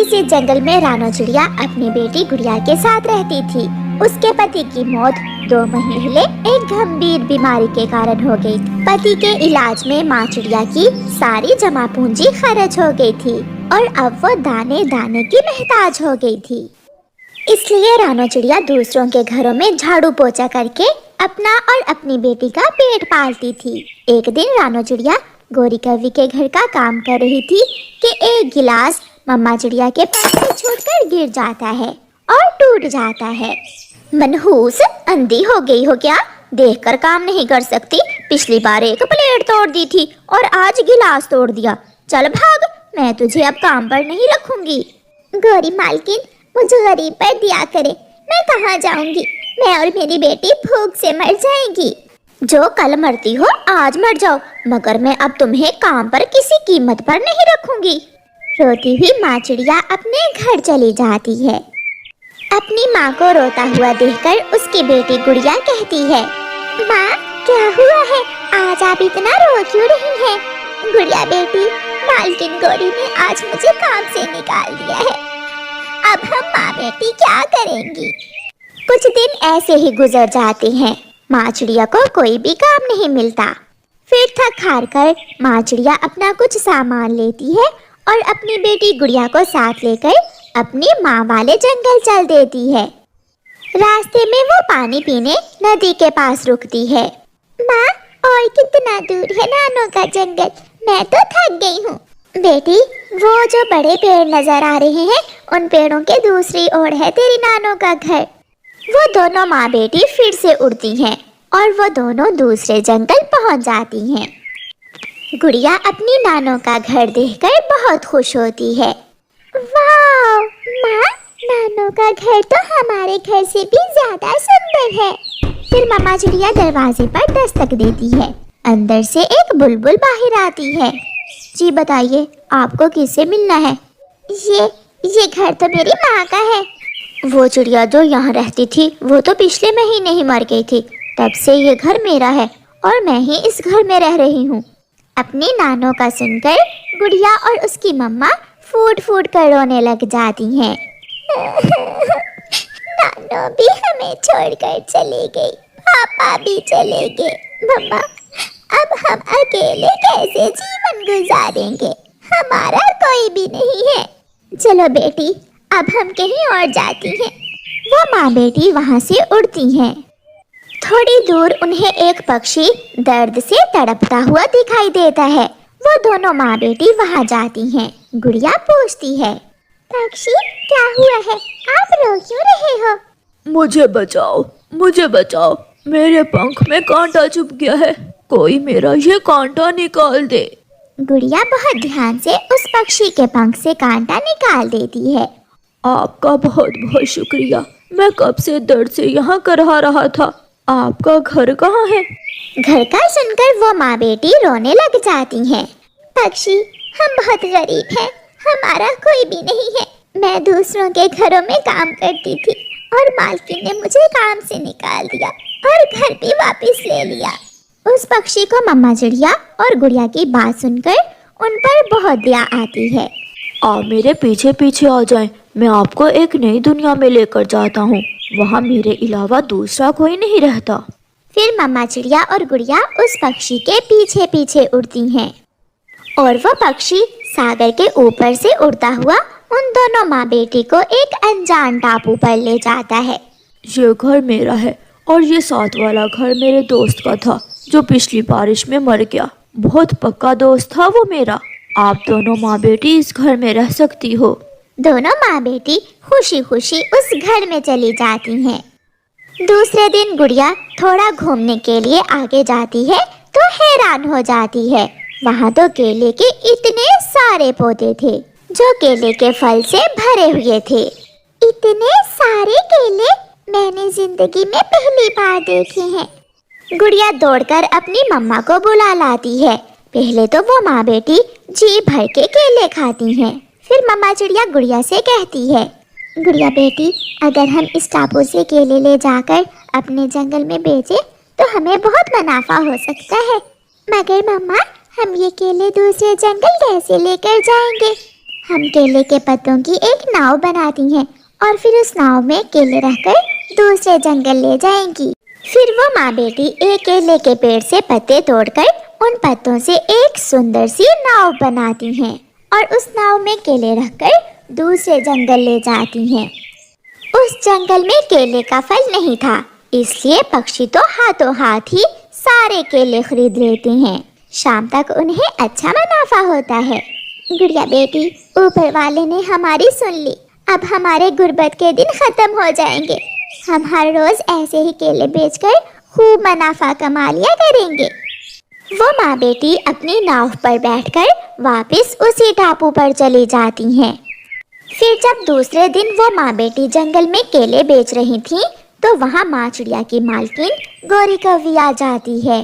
इसी जंगल में रानो चिड़िया अपनी बेटी गुड़िया के साथ रहती थी। उसके पति की मौत 2 महीने एक गंभीर बीमारी के कारण हो गई। पति के इलाज में माँ चिड़िया की सारी जमा पूंजी खर्च हो गई थी और अब वो दाने दाने की मोहताज हो गई थी। इसलिए रानो चिड़िया दूसरों के घरों में झाड़ू पोछा करके अपना और अपनी बेटी का पेट पालती थी। एक दिन रानो चिड़िया गोरी कौवी के घर का काम कर रही थी कि एक गिलास मम्मा चिड़िया के पैर से छूटकर गिर जाता है और टूट जाता है। मनहूस, अंधी हो गई हो क्या? देखकर काम नहीं कर सकती? पिछली बार एक प्लेट तोड़ दी थी और आज गिलास तोड़ दिया। चल भाग, मैं तुझे अब काम पर नहीं रखूंगी। गोरी मालकिन, मुझे गरीब पर दिया करे, मैं कहाँ जाऊंगी? मैं और मेरी बेटी भूख से मर जाएंगी। जो कल मरती हो आज मर जाओ, मगर मैं अब तुम्हें काम पर किसी कीमत पर नहीं रखूंगी। रोती हुई माँ चिड़िया अपने घर चली जाती है। अपनी माँ को रोता हुआ देखकर उसकी बेटी गुड़िया कहती है, माँ क्या हुआ है? आज आप इतना रो क्यों रही हैं? गुड़िया बेटी, मालकिन गौरी ने आज मुझे काम से निकाल दिया है। अब हम माँ बेटी क्या करेंगी? कुछ दिन ऐसे ही गुजर जाते हैं। माँ चिड़िया को कोई भी काम नहीं मिलता। फिर थक हार कर माँ चिड़िया अपना कुछ सामान लेती है और अपनी बेटी गुड़िया को साथ लेकर अपनी माँ वाले जंगल चल देती है। रास्ते में वो पानी पीने नदी के पास रुकती है। माँ, और कितना दूर है नानों का जंगल? मैं तो थक गई हूँ। बेटी, वो जो बड़े पेड़ नजर आ रहे हैं, उन पेड़ों के दूसरी ओर है तेरी नानों का घर। वो दोनों माँ बेटी फिर से उड़ती हैं और वो दोनों दूसरे जंगल पहुँच जाती हैं। गुड़िया अपनी नानों का घर देखकर बहुत खुश होती है। वाह माँ, नानों का घर तो हमारे घर से भी ज्यादा सुंदर है। फिर मामा चिड़िया दरवाजे पर दस्तक देती है। अंदर से एक बुलबुल बाहर आती है। जी बताइए, आपको किससे मिलना है? ये घर तो मेरी माँ का है। वो चिड़िया जो यहाँ रहती थी वो तो पिछले महीने ही मर गई थी, तब से ये घर मेरा है और मैं ही इस घर में रह रही हूँ। अपनी नानों का सुनकर गुड़िया और उसकी मम्मा फूट फूट कर रोने लग जाती हैं। नानो भी हमें छोड़कर चले गई, पापा भी चले गए। मम्मा, अब हम अकेले कैसे जीवन गुजारेंगे? हमारा कोई भी नहीं है। चलो बेटी, अब हम कहीं और जाती हैं। वो माँ बेटी वहाँ से उड़ती हैं। थोड़ी दूर उन्हें एक पक्षी दर्द से तड़पता हुआ दिखाई देता है। वो दोनों माँ बेटी वहाँ जाती हैं। गुड़िया पूछती है, पक्षी क्या हुआ है? आप रो क्यों रहे हो? मुझे बचाओ, मुझे बचाओ, मेरे पंख में कांटा चुभ गया है, कोई मेरा ये कांटा निकाल दे। गुड़िया बहुत ध्यान से उस पक्षी के पंख से कांटा निकाल देती है। आपका बहुत बहुत शुक्रिया, मैं कब से दर्द से यहाँ करहा रहा था। आपका घर कहाँ है? घर का सुनकर वो माँ बेटी रोने लग जाती हैं। पक्षी, हम बहुत गरीब हैं, हमारा कोई भी नहीं है। मैं दूसरों के घरों में काम करती थी और मालकिन ने मुझे काम से निकाल दिया और घर भी वापस ले लिया। उस पक्षी को मम्मा चिड़िया और गुड़िया की बात सुनकर उन पर बहुत दया आती है। आप मेरे पीछे पीछे आ जाएं, मैं आपको एक नई दुनिया में लेकर जाता हूँ, वहाँ मेरे अलावा दूसरा कोई नहीं रहता। फिर मम्मा चिड़िया और गुड़िया उस पक्षी के पीछे पीछे उड़ती हैं और वो पक्षी सागर के ऊपर से उड़ता हुआ उन दोनों माँ बेटी को एक अनजान टापू पर ले जाता है। ये घर मेरा है और ये साथ वाला घर मेरे दोस्त का था जो पिछली बारिश में मर गया। बहुत पक्का दोस्त था वो मेरा। आप दोनों माँ बेटी इस घर में रह सकती हो। दोनों माँ बेटी खुशी खुशी उस घर में चली जाती हैं। दूसरे दिन गुड़िया थोड़ा घूमने के लिए आगे जाती है तो हैरान हो जाती है। वहाँ तो केले के इतने सारे पौधे थे जो केले के फल से भरे हुए थे। इतने सारे केले मैंने जिंदगी में पहली बार देखे हैं। गुड़िया दौड़कर अपनी मम्मा को बुला लाती है। पहले तो वो माँ बेटी जी भर के केले खाती हैं। फिर मम्मा चिड़िया गुड़िया से कहती है, गुड़िया बेटी, अगर हम इस टापू से केले ले जाकर अपने जंगल में बेचें तो हमें बहुत मुनाफा हो सकता है। मगर मम्मा, हम ये केले दूसरे जंगल कैसे लेकर जाएंगे? हम केले के पत्तों की एक नाव बनाती हैं और फिर उस नाव में केले रखकर दूसरे जंगल ले जाएंगी। फिर वो माँ बेटी एक केले के पेड़ से पत्ते तोड़कर उन पत्तों से एक सुंदर सी नाव बनाती हैं और उस नाव में केले रखकर दूसरे जंगल ले जाती हैं। उस जंगल में केले का फल नहीं था, इसलिए पक्षी तो हाथों हाथ ही सारे केले खरीद लेते हैं। शाम तक उन्हें अच्छा मुनाफा होता है। गुड़िया बेटी, ऊपर वाले ने हमारी सुन ली। अब हमारे गुर्बत के दिन खत्म हो जाएंगे। हम हर रोज ऐसे ही केले बेचकर खूब मुनाफा कमा लिया करेंगे। वो माँ बेटी अपनी नाव पर बैठकर वापस उसी टापू पर चली जाती हैं। फिर जब दूसरे दिन वो माँ बेटी जंगल में केले बेच रही थीं, तो वहाँ माँ चिड़िया की मालकिन गोरी कौवी आ जाती है।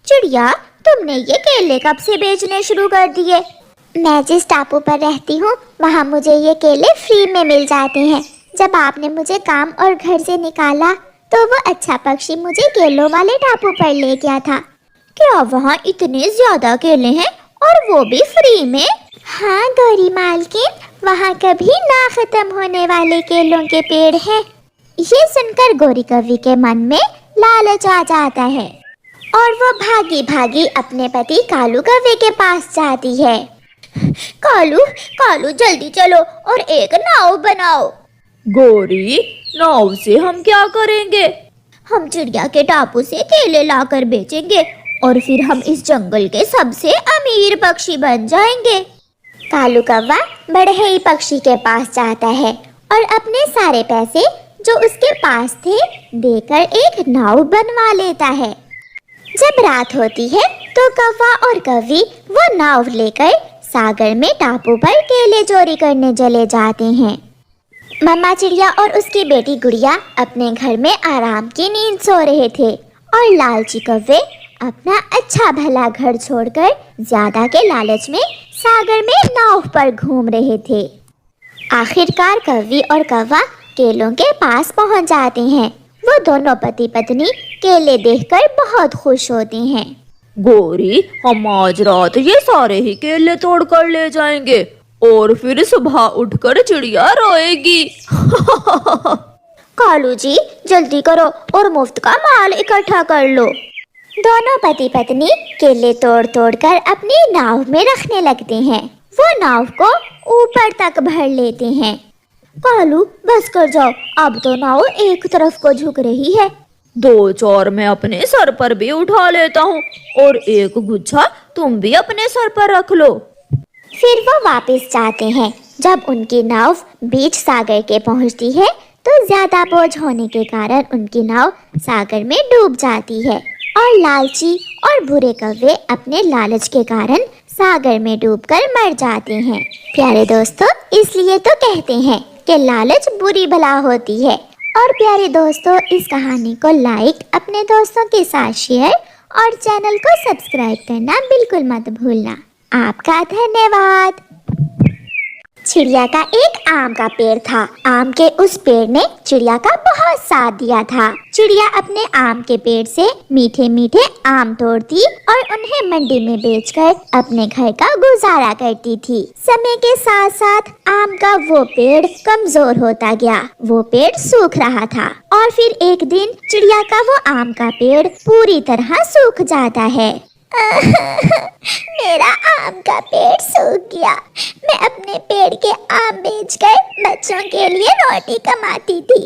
चिड़िया, तुमने ये केले कब से बेचने शुरू कर दिए? मैं जिस टापू पर रहती हूँ वहाँ मुझे ये केले फ्री में मिल जाते हैं। जब आपने मुझे काम और घर से निकाला तो वो अच्छा पक्षी मुझे केलों वाले टापू पर ले गया था। क्या वहाँ इतने ज्यादा केले हैं और वो भी फ्री में? हाँ गौरी मालकिन, वहाँ कभी ना खत्म होने वाले केलों के पेड़ हैं। ये सुनकर गोरी कौवी के मन में लालच आ जाता है और वो भागी भागी अपने पति कालू कौवे के पास जाती है। कालू, कालू जल्दी चलो और एक नाव बनाओ। गोरी, नाव से हम क्या करेंगे? हम चिड़िया के टापू से केले लाकर बेचेंगे और फिर हम इस जंगल के सबसे अमीर पक्षी बन जाएंगे। कालू कौवा बड़हई पक्षी के पास जाता है और अपने सारे पैसे जो उसके पास थे देकर एक नाव बनवा लेता है। जब रात होती है तो कौवा और कौवी वो नाव लेकर सागर में टापू पर केले चोरी करने चले जाते हैं। मम्मा चिड़िया और उसकी बेटी गुड़िया अपने घर में आराम की नींद सो रहे थे और लालची कौवे अपना अच्छा भला घर छोड़कर ज्यादा के लालच में सागर में नाव पर घूम रहे थे। आखिरकार कौवी और कौवा केलों के पास पहुंच जाते हैं। वो दोनों पति पत्नी केले देखकर बहुत खुश होते हैं। गोरी, हम आज रात ये सारे ही केले तोड़ कर ले जाएंगे और फिर सुबह उठकर चिड़िया रोएगी। कालू जी, जल्दी करो और मुफ्त का माल इकट्ठा कर लो। दोनों पति पत्नी केले तोड़ तोड़ कर अपनी नाव में रखने लगते हैं। वो नाव को ऊपर तक भर लेते हैं। कालू, बस कर जाओ, अब तो नाव एक तरफ को झुक रही है। 2-4 मैं अपने सर पर भी उठा लेता हूँ और एक गुच्छा तुम भी अपने सर पर रख लो। फिर वो वापस जाते हैं। जब उनकी नाव बीच सागर के पहुंचती है तो ज्यादा बोझ होने के कारण उनकी नाव सागर में डूब जाती है और लालची और बुरे कौवे अपने लालच के कारण सागर में डूबकर मर जाते हैं। प्यारे दोस्तों, इसलिए तो कहते हैं कि लालच बुरी भला होती है। और प्यारे दोस्तों, इस कहानी को लाइक, अपने दोस्तों के साथ शेयर और चैनल को सब्सक्राइब करना बिल्कुल मत भूलना। आपका धन्यवाद। चिड़िया का एक आम का पेड़ था। आम के उस पेड़ ने चिड़िया का बहुत साथ दिया था। चिड़िया अपने आम के पेड़ से मीठे मीठे आम तोड़ती और उन्हें मंडी में बेचकर अपने घर का गुजारा करती थी। समय के साथ साथ आम का वो पेड़ कमजोर होता गया। वो पेड़ सूख रहा था और फिर एक दिन चिड़िया का वो आम का पेड़ पूरी तरह सूख जाता है। मेरा आम का पेड़ सूख गया। मैं अपने पेड़ के आम बेचकर बच्चों के लिए रोटी कमाती थी।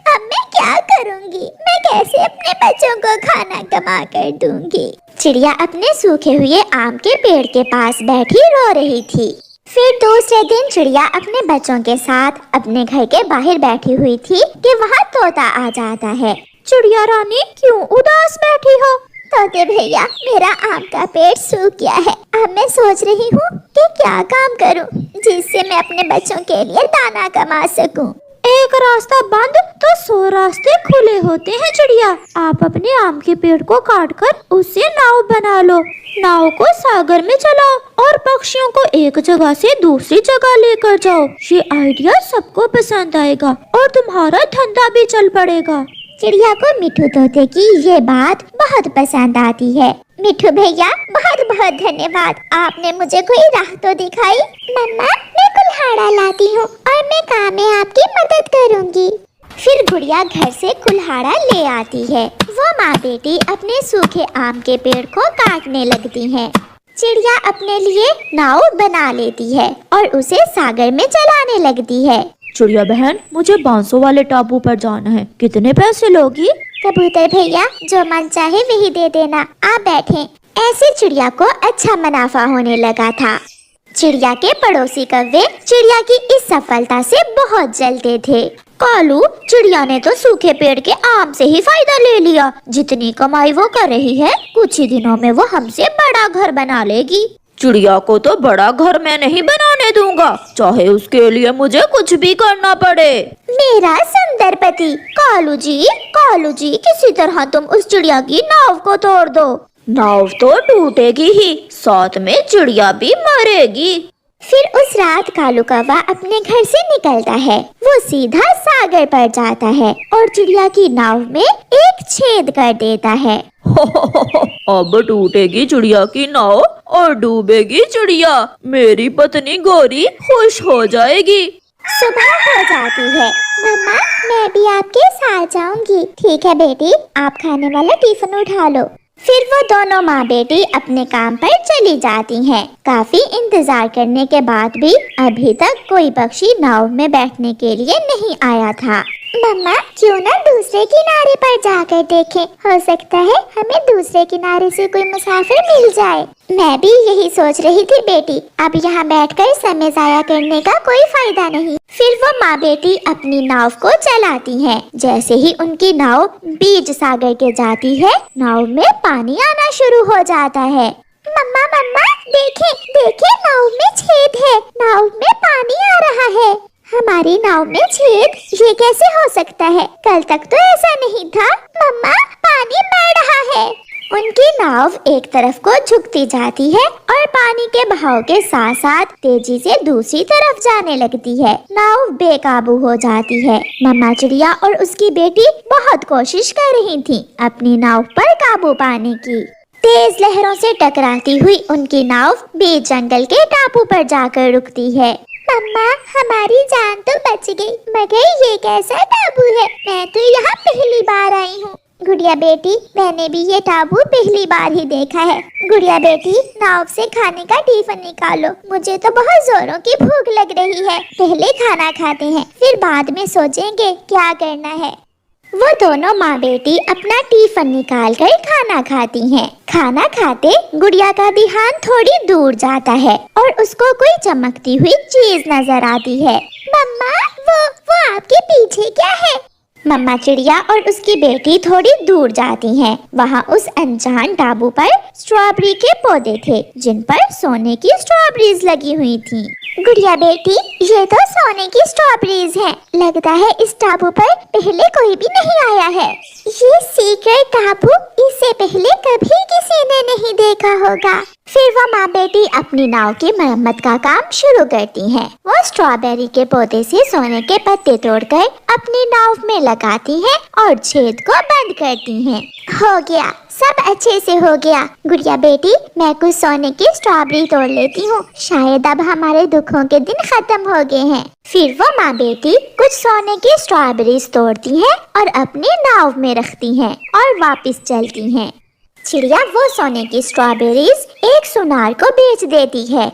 अब मैं क्या करूंगी? मैं कैसे अपने बच्चों को खाना कमा कर दूंगी? चिड़िया अपने सूखे हुए आम के पेड़ के पास बैठी रो रही थी। फिर दूसरे दिन चिड़िया अपने बच्चों के साथ अपने घर के बाहर बैठी हुई थी कि वहाँ तोता आ जाता है। चिड़िया रानी, क्यों उदास बैठी हो? तोते भैया, मेरा आम का पेड़ सूख गया है। अब मैं सोच रही हूँ कि क्या काम करूँ जिससे मैं अपने बच्चों के लिए दाना कमा सकूँ। एक रास्ता बंद तो 100 रास्ते खुले होते हैं चिड़िया। आप अपने आम के पेड़ को काटकर उससे नाव बना लो। नाव को सागर में चलाओ और पक्षियों को एक जगह से दूसरी जगह लेकर जाओ। ये आइडिया सबको पसंद आएगा और तुम्हारा धंधा भी चल पड़ेगा। चिड़िया को मिठू तोते की ये बात बहुत पसंद आती है। मिठू भैया बहुत बहुत धन्यवाद, आपने मुझे कोई राह तो दिखाई। मम्मा मैं कुल्हाड़ा लाती हूँ और मैं काम में आपकी मदद करूँगी। फिर गुड़िया घर से कुल्हाड़ा ले आती है। वो माँ बेटी अपने सूखे आम के पेड़ को काटने लगती हैं। चिड़िया अपने लिए नाव बना लेती है और उसे सागर में चलाने लगती है। चिड़िया बहन, मुझे बांसों वाले टापू पर जाना है, कितने पैसे लोगी? कबूतर भैया जो मन चाहे वही दे देना, आप बैठें। ऐसे चिड़िया को अच्छा मुनाफा होने लगा था। चिड़िया के पड़ोसी कौवे चिड़िया की इस सफलता से बहुत जलते थे। कालू, चिड़िया ने तो सूखे पेड़ के आम से ही फायदा ले लिया। जितनी कमाई वो कर रही है, कुछ ही दिनों में वो हमसे बड़ा घर बना लेगी। चिड़िया को तो बड़ा घर मैं नहीं बनाने दूंगा, चाहे उसके लिए मुझे कुछ भी करना पड़े। मेरा सुंदर पति। कालू जी किसी तरह तुम उस चिड़िया की नाव को तोड़ दो। नाव तो टूटेगी ही, साथ में चिड़िया भी मरेगी। फिर उस रात कालू कौवा अपने घर से निकलता है। वो सीधा सागर पर जाता है और चिड़िया की नाव में एक छेद कर देता है। अब टूटेगी चिड़िया की नाव और डूबेगी चिड़िया। मेरी पत्नी गोरी खुश हो जाएगी। सुबह हो जाती है। मम्मा मैं भी आपके साथ जाऊंगी। ठीक है बेटी, आप खाने वाला टिफिन उठा लो। फिर वो दोनों माँ बेटी अपने काम पर चली जाती हैं। काफी इंतजार करने के बाद भी अभी तक कोई पक्षी नाव में बैठने के लिए नहीं आया था। मम्मा क्यों ना दूसरे किनारे पर जाकर देखें, हो सकता है हमें दूसरे किनारे से कोई मुसाफिर मिल जाए। मैं भी यही सोच रही थी बेटी, अब यहाँ बैठकर समय जाया करने का कोई फायदा नहीं। फिर वो माँ बेटी अपनी नाव को चलाती हैं। जैसे ही उनकी नाव बीच सागर के जाती है, नाव में पानी आना शुरू हो जाता है। मम्मा देखें नाव में छेद है, नाव में पानी आ रहा है। हमारी नाव में छेद, ये कैसे हो सकता है? कल तक तो ऐसा नहीं था। मम्मा पानी बढ़ रहा है। उनकी नाव एक तरफ को झुकती जाती है और पानी के बहाव के साथ साथ तेजी से दूसरी तरफ जाने लगती है। नाव बेकाबू हो जाती है। मम्मा चिड़िया और उसकी बेटी बहुत कोशिश कर रही थी अपनी नाव पर काबू पाने की। तेज लहरों से टकराती हुई उनकी नाव बीच जंगल के टापू पर जाकर रुकती है। मम्मा हमारी जान तो बच गई, मगर ये कैसा टापू है? मैं तो यहाँ पहली बार आई हूँ। गुड़िया बेटी मैंने भी ये टापू पहली बार ही देखा है। गुड़िया बेटी नाव से खाने का टिफिन निकालो, मुझे तो बहुत जोरों की भूख लग रही है। पहले खाना खाते हैं, फिर बाद में सोचेंगे क्या करना है। वो दोनों माँ बेटी अपना टिफिन निकाल कर खाना खाती हैं। खाना खाते गुड़िया का ध्यान थोड़ी दूर जाता है और उसको कोई चमकती हुई चीज नजर आती है। मम्मा वो आपके पीछे क्या है? मम्मा चिड़िया और उसकी बेटी थोड़ी दूर जाती हैं। वहाँ उस अनजान टापू पर स्ट्रॉबेरी के पौधे थे, जिन पर सोने की स्ट्रॉबेरीज लगी हुई थी। गुड़िया बेटी ये तो सोने की स्ट्रॉबेरीज हैं। लगता है इस टापू पर पहले कोई भी नहीं आया है। ये सीक्रेट टापू इससे पहले कभी किसी ने नहीं देखा होगा। फिर वो माँ बेटी अपनी नाव की मरम्मत का काम शुरू करती हैं। वो स्ट्रॉबेरी के पौधे से सोने के पत्ते तोड़कर अपनी नाव में लगाती हैं और छेद को बंद करती हैं। हो गया, सब अच्छे से हो गया। गुड़िया बेटी मैं कुछ सोने की स्ट्रॉबेरी तोड़ लेती हूँ, शायद अब हमारे दुखों के दिन खत्म हो गए हैं। फिर वो माँ बेटी कुछ सोने की स्ट्रॉबेरीज तोड़ती हैं और अपनी नाव में रखती हैं और वापस चलती हैं। चिड़िया वो सोने की स्ट्रॉबेरीज एक सुनार को बेच देती है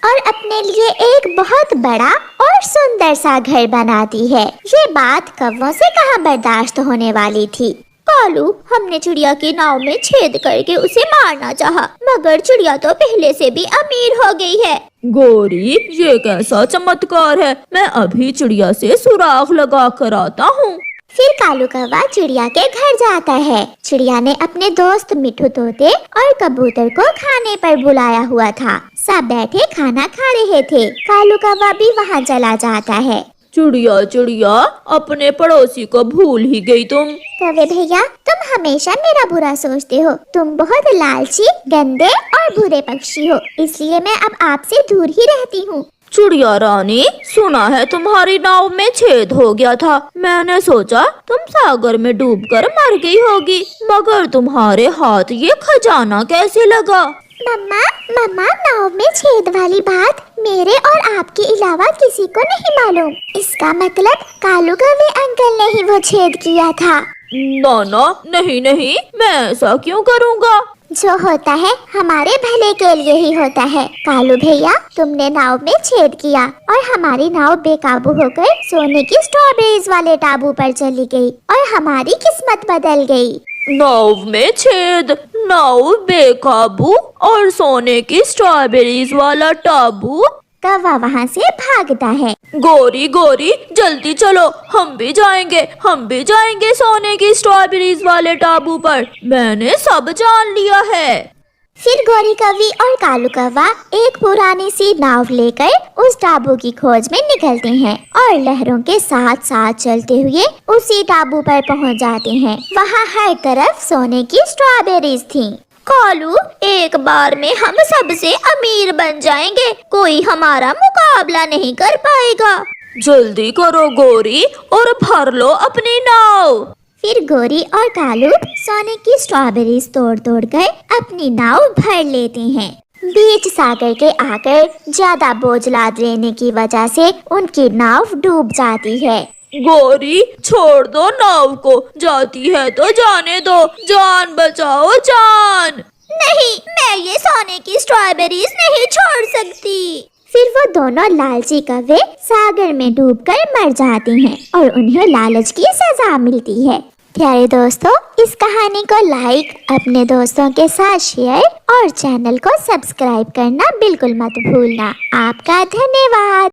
और अपने लिए एक बहुत बड़ा और सुंदर सा घर बनाती है। ये बात कौवों से कहाँ बर्दाश्त होने वाली थी। कालू, हमने चिड़िया की नाव में छेद करके उसे मारना चाहा, मगर चिड़िया तो पहले से भी अमीर हो गई है। गोरी, ये कैसा चमत्कार है? मैं अभी चिड़िया से सुराख लगा कर आता हूँ। फिर कालू कौवा चिड़िया के घर जाता है। चिड़िया ने अपने दोस्त मिठू तोते और कबूतर को खाने पर बुलाया हुआ था। सब बैठे खाना खा रहे थे। कालू कौवा भी वहाँ चला जाता है। चिड़िया चिड़िया, अपने पड़ोसी को भूल ही गई तुम। कौवे भैया तुम हमेशा मेरा बुरा सोचते हो। तुम बहुत लालची, गंदे और बुरे पक्षी हो, इसलिए मैं अब आपसे दूर ही रहती हूँ। चिड़िया रानी, सुना है तुम्हारी नाव में छेद हो गया था। मैंने सोचा तुम सागर में डूबकर मर गई होगी, मगर तुम्हारे हाथ ये खजाना कैसे लगा? मम्मा मम्मा, नाव में छेद वाली बात मेरे और आपके अलावा किसी को नहीं मालूम। इसका मतलब कालू कौवे अंकल ने ही वो छेद किया था। ना, नहीं नहीं, मैं ऐसा क्यों करूँगा? जो होता है हमारे भले के लिए ही होता है। कालू भैया, तुमने नाव में छेद किया और हमारी नाव बेकाबू होकर सोने की स्ट्रॉबेरीज वाले टापू पर चली गई और हमारी किस्मत बदल गई। नाव में छेद, नाव बेकाबू और सोने की स्ट्रॉबेरीज वाला टापू। कौवा वहाँ से भागता है। गोरी गोरी, जल्दी चलो, हम भी जाएंगे सोने की स्ट्रॉबेरीज वाले टापू पर। मैंने सब जान लिया है। फिर गोरी कौवी और कालू कौवा एक पुरानी सी नाव लेकर उस टापू की खोज में निकलते हैं और लहरों के साथ साथ चलते हुए उसी टापू पर पहुंच जाते हैं। वहाँ हर तरफ सोने की स्ट्रॉबेरीज थीं। कालू, एक बार में हम सबसे अमीर बन जाएंगे, कोई हमारा मुकाबला नहीं कर पाएगा। जल्दी करो गोरी और भर लो अपनी नाव। फिर गोरी और कालू सोने की स्ट्रॉबेरीज तोड़ तोड़ कर अपनी नाव भर लेते हैं। बीच सागर के आकर ज्यादा बोझ लाद लेने की वजह से उनकी नाव डूब जाती है। गोरी, छोड़ दो नाव को, जाती है तो जाने दो, जान बचाओ जान। नहीं, मैं ये सोने की स्ट्रॉबेरीज नहीं छोड़ सकती। फिर वो दोनों लालची कौवे सागर में डूबकर मर जाते हैं और उन्हें लालच की सजा मिलती है। प्यारे दोस्तों, इस कहानी को लाइक, अपने दोस्तों के साथ शेयर और चैनल को सब्सक्राइब करना बिल्कुल मत भूलना। आपका धन्यवाद।